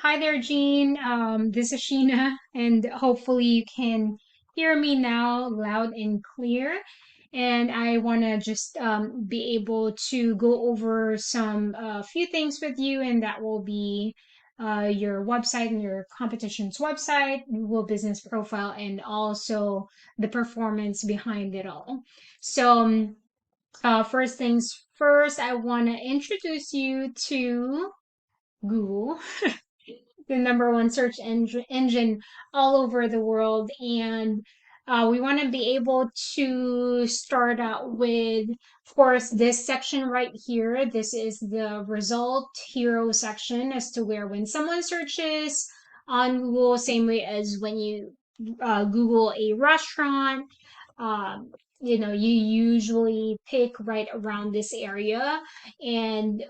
Hi there, Jean. This is Sheena, and hopefully you can hear me now loud and clear. And I want to just be able to go over some few things with you, and that will be your website and your competition's website, Google Business Profile, and also the performance behind it all. So, first things first, I want to introduce you to Google, the number one search engine all over the world. And we want to be able to start out with, of course, this section right here. This is the result hero section as to where when someone searches on Google, same way as when you Google a restaurant, you usually pick right around this area. And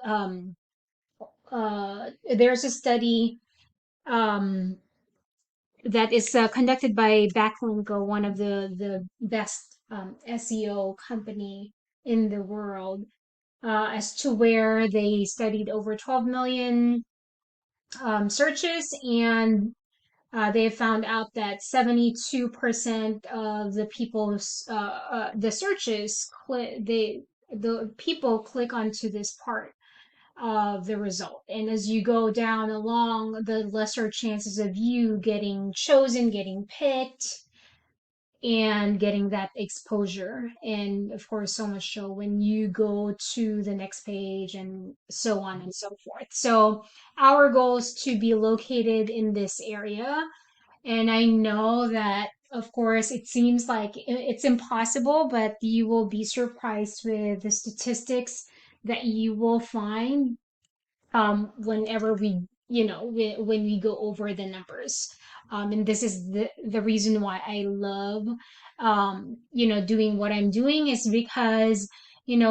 there's a study um, that is conducted by Backlink, one of the best SEO company in the world, as to where they studied over 12 million searches, and they found out that 72% of the people's the searches the people click onto this part of the result. And as you go down along, the lesser chances of you getting chosen, getting picked, and getting that exposure. And of course, so much so when you go to the next page and so on and so forth. So, our goal is to be located in this area. And I know that, of course, it seems like it's impossible, but you will be surprised with the statistics that you will find whenever when we go over the numbers. And this is the reason why I love doing what I'm doing, is because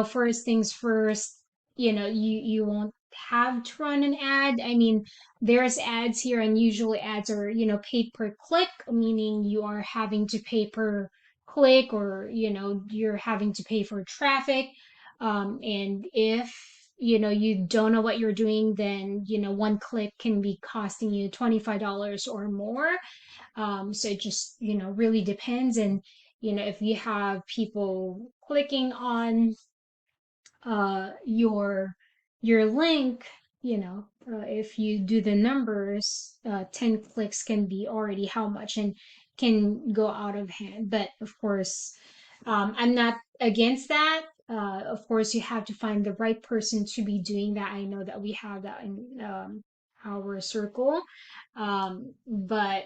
first things first, you won't have to run an ad. I mean, there's ads here, and usually ads are paid per click, meaning you are having to pay per click, or you're having to pay for traffic. And if you don't know what you're doing, then one click can be costing you $25 or more. So it just really depends. And if you have people clicking on your link, if you do the numbers, 10 clicks can be already how much, and can go out of hand. But of course, I'm not against that. Of course, you have to find the right person to be doing that. I know that we have that in our circle. But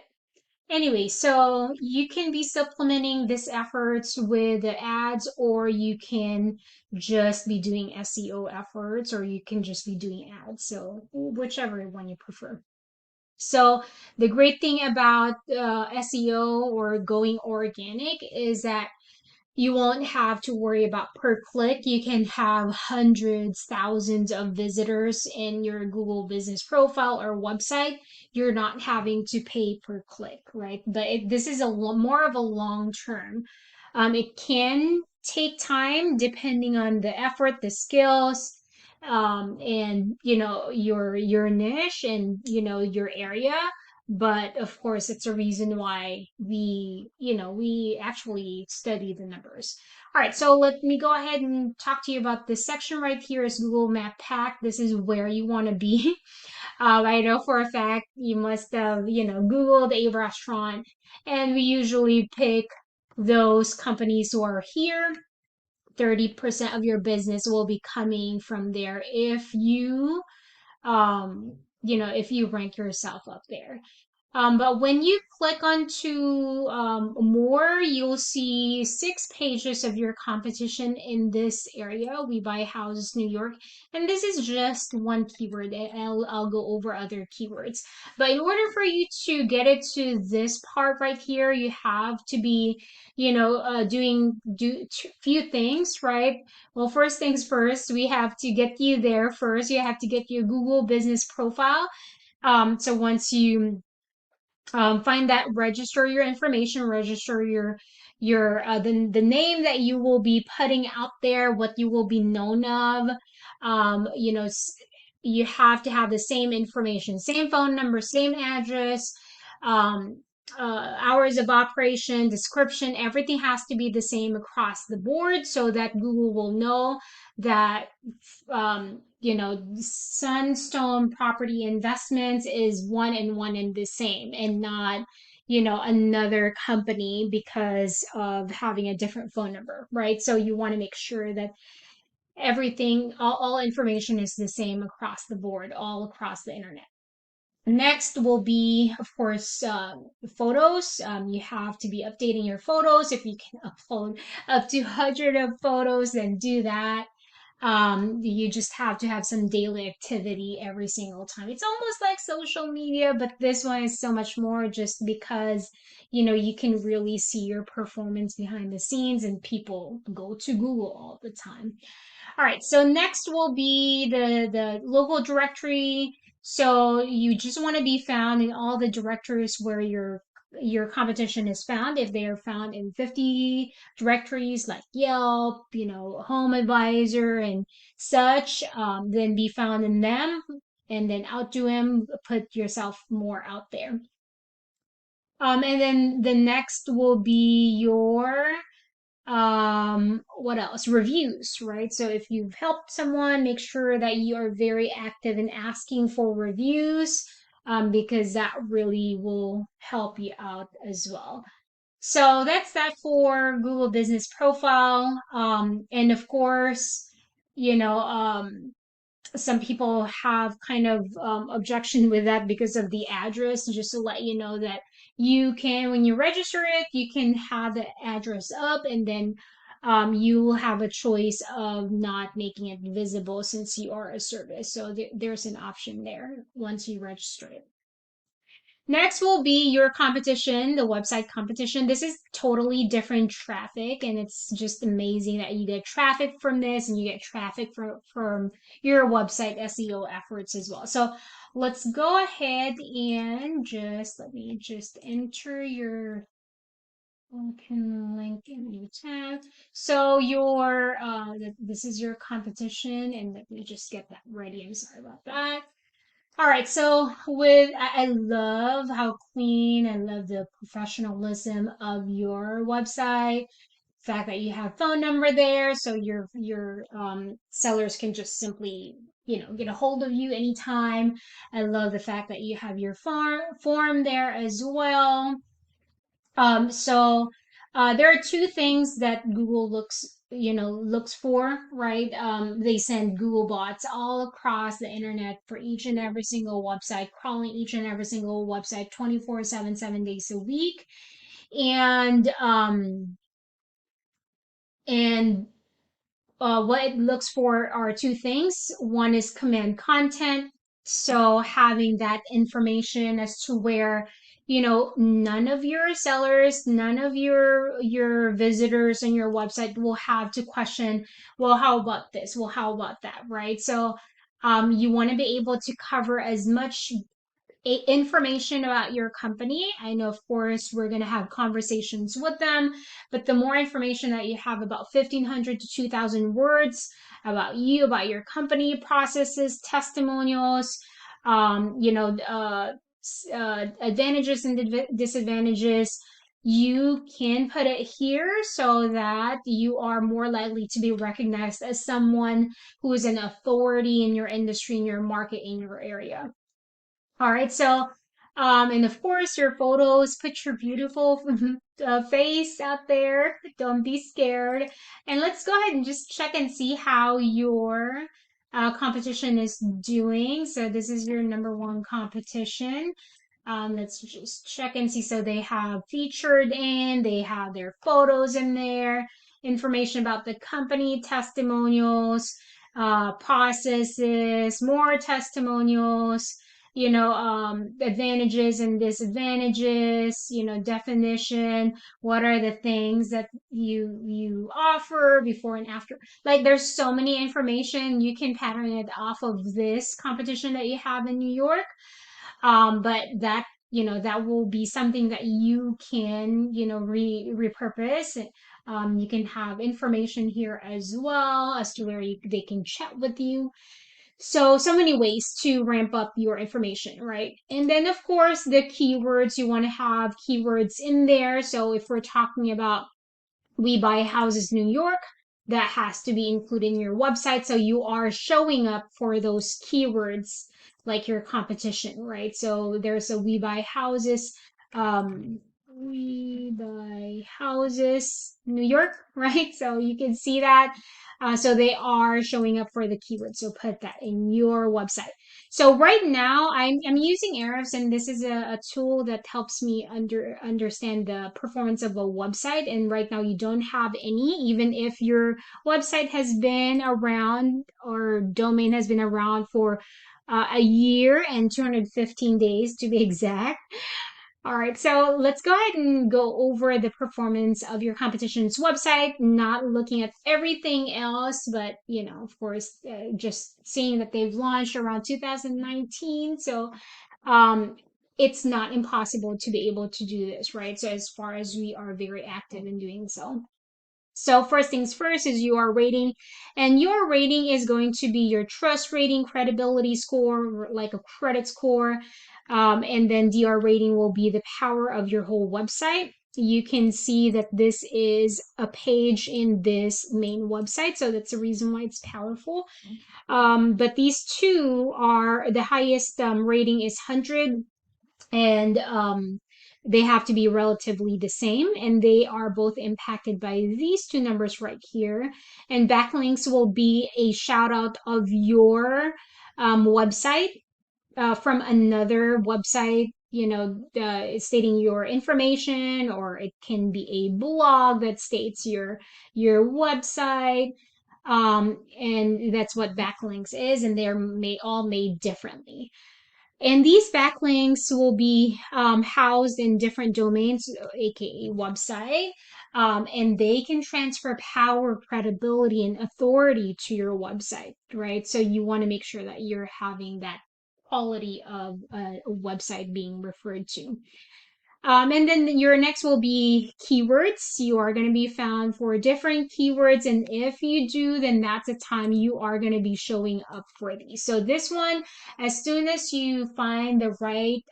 anyway, so you can be supplementing this efforts with the ads, or you can just be doing SEO efforts, or you can just be doing ads. So whichever one you prefer. So the great thing about SEO or going organic is that you won't have to worry about per click. You can have hundreds, thousands of visitors in your Google business profile or website. You're not having to pay per click, right? But this is more of a long term. It can take time depending on the effort, the skills, and your niche, and your area. But of course, it's a reason why we actually study the numbers. All right, so let me go ahead and talk to you about this section right here is Google Map Pack. This is where you want to be. I know for a fact you must have Googled a restaurant, and we usually pick those companies who are here. 30% of your business will be coming from there if if you rank yourself up there. But when you click onto more, you'll see 6 pages of your competition in this area. We buy houses, New York, and this is just one keyword. I'll go over other keywords. But in order for you to get it to this part right here, you have to be, do few things, right? Well, first things first, we have to get you there first. You have to get your Google Business Profile. So once you find that, register your information, register your the name that you will be putting out there, what you will be known of, you have to have the same information, same phone number, same address, um, hours of operation, description, everything has to be the same across the board so that Google will know that, Sunstone Property Investments is one and the same and not, another company because of having a different phone number, right? So you want to make sure that everything, all information is the same across the board, all across the internet. Next will be, of course, photos. You have to be updating your photos. If you can upload up to 100 of photos, then do that. You just have to have some daily activity every single time. It's almost like social media, but this one is so much more just because, you can really see your performance behind the scenes and people go to Google all the time. All right, so next will be the local directory. So you just want to be found in all the directories where your competition is found. If they are found in 50 directories like Yelp, Home Advisor and such, then be found in them and then outdo them, put yourself more out there. And then the next will be your what else, reviews, right? So if you've helped someone, make sure that you are very active in asking for reviews, because that really will help you out as well. So that's that for Google Business Profile. And of course, some people have kind of objection with that because of the address. Just to let you know that you can, when you register it, you can have the address up, and then you will have a choice of not making it visible since you are a service. So there's an option there once you register it. Next will be your competition, the website competition. This is totally different traffic, and it's just amazing that you get traffic from this and you get traffic from your website SEO efforts as well. So let's go ahead and let me just enter your open link in your tab. So this is your competition, and let me just get that ready. I'm sorry about that. All right, so I love how clean, I love the professionalism of your website. The fact that you have phone number there, so your sellers can just simply, get a hold of you anytime. I love the fact that you have your form there as well. So there are two things that Google looks for, right? They send Google bots all across the internet for each and every single website, crawling each and every single website 24/7, 7 days a week. And what it looks for are two things. One is command content. So having that information as to where, none of your sellers, none of your visitors on your website will have to question, well, how about this? Well, how about that? Right? So you want to be able to cover as much information about your company. I know, of course, we're going to have conversations with them, but the more information that you have, about 1,500 to 2,000 words about you, about your company, processes, testimonials, advantages and disadvantages. You can put it here so that you are more likely to be recognized as someone who is an authority in your industry, in your market, in your area. All right, so, and of course, your photos, put your beautiful face out there. Don't be scared. And let's go ahead and just check and see how your competition is doing. So this is your number one competition. Let's just check and see. So they have featured in, they have their photos in there, information about the company, testimonials, processes, more testimonials, advantages and disadvantages, definition, what are the things that you offer before and after. Like there's so many information. You can pattern it off of this competition that you have in New York. But that will be something that you can, repurpose. You can have information here as well as to where they can chat with you. So many ways to ramp up your information, right? And then, of course, the keywords, you want to have keywords in there. So if we're talking about We Buy Houses New York, that has to be included in your website. So you are showing up for those keywords like your competition, right? So there's a We Buy Houses New York, right? So you can see that. So they are showing up for the keywords. So put that in your website. So right now I'm using Ahrefs, and this is a tool that helps me understand the performance of a website. And right now you don't have any, even if your website has been around or domain has been around for a year and 215 days to be exact. All right, so let's go ahead and go over the performance of your competition's website, not looking at everything else, but of course, just seeing that they've launched around 2019. So, um, it's not impossible to be able to do this, right? So as far as we are very active in doing so. So first things first is your rating, and your rating is going to be your trust rating, credibility score, like a credit score, and then DR rating will be the power of your whole website. You can see that this is a page in this main website, so that's the reason why it's powerful. But these two are the highest rating is 100, and they have to be relatively the same, and they are both impacted by these two numbers right here. And backlinks will be a shout out of your website from another website, stating your information, or it can be a blog that states your website. And that's what backlinks is, and they're all made differently. And these backlinks will be housed in different domains, aka website, and they can transfer power, credibility, and authority to your website, right? So you want to make sure that you're having that quality of a website being referred to. And then your next will be keywords. You are going to be found for different keywords. And if you do, then that's a time you are going to be showing up for these. So this one, as soon as you find the right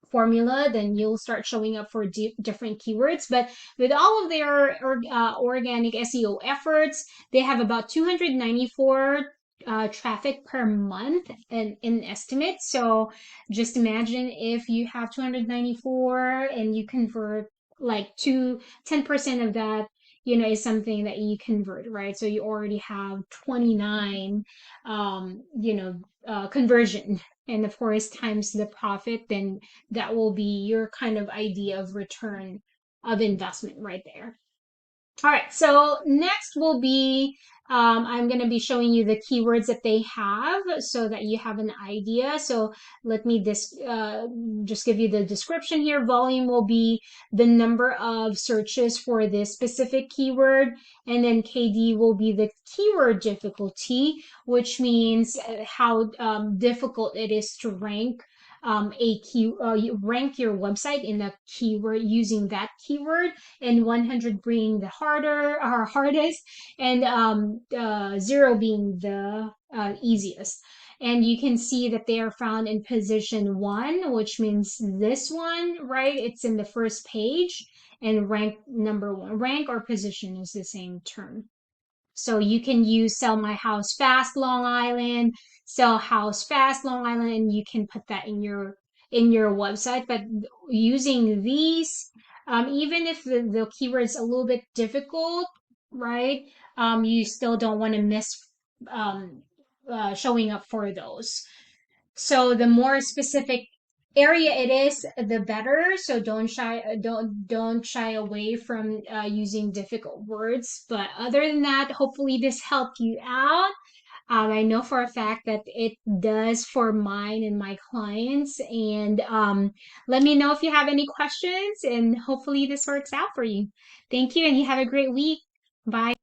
formula, then you'll start showing up for different keywords. But with all of their organic SEO efforts, they have about 294 traffic per month in estimate. So just imagine if you have 294 and you convert like 10% of that, is something that you convert, right? So you already have 29 conversion, and of course times the profit, then that will be your kind of idea of return of investment right there. All right, so next will be, I'm going to be showing you the keywords that they have so that you have an idea. So let me just give you the description here. Volume will be the number of searches for this specific keyword, and then KD will be the keyword difficulty, which means how difficult it is to rank you rank your website in the keyword using that keyword, and 100 being the hardest, and 0 being the easiest. And you can see that they are found in position 1, which means this one, right? It's in the first page, and rank number 1. Rank or position is the same term. So you can use Sell My House Fast Long Island, Sell House Fast Long Island, and you can put that in your website. But using these, even if the keyword's a little bit difficult, right? You still don't want to miss um, showing up for those. So the more specific area it is, the better. So don't shy away from using difficult words. But other than that, hopefully this helped you out. I know for a fact that it does for mine and my clients. And let me know if you have any questions, and hopefully this works out for you. Thank you, and you have a great week. Bye.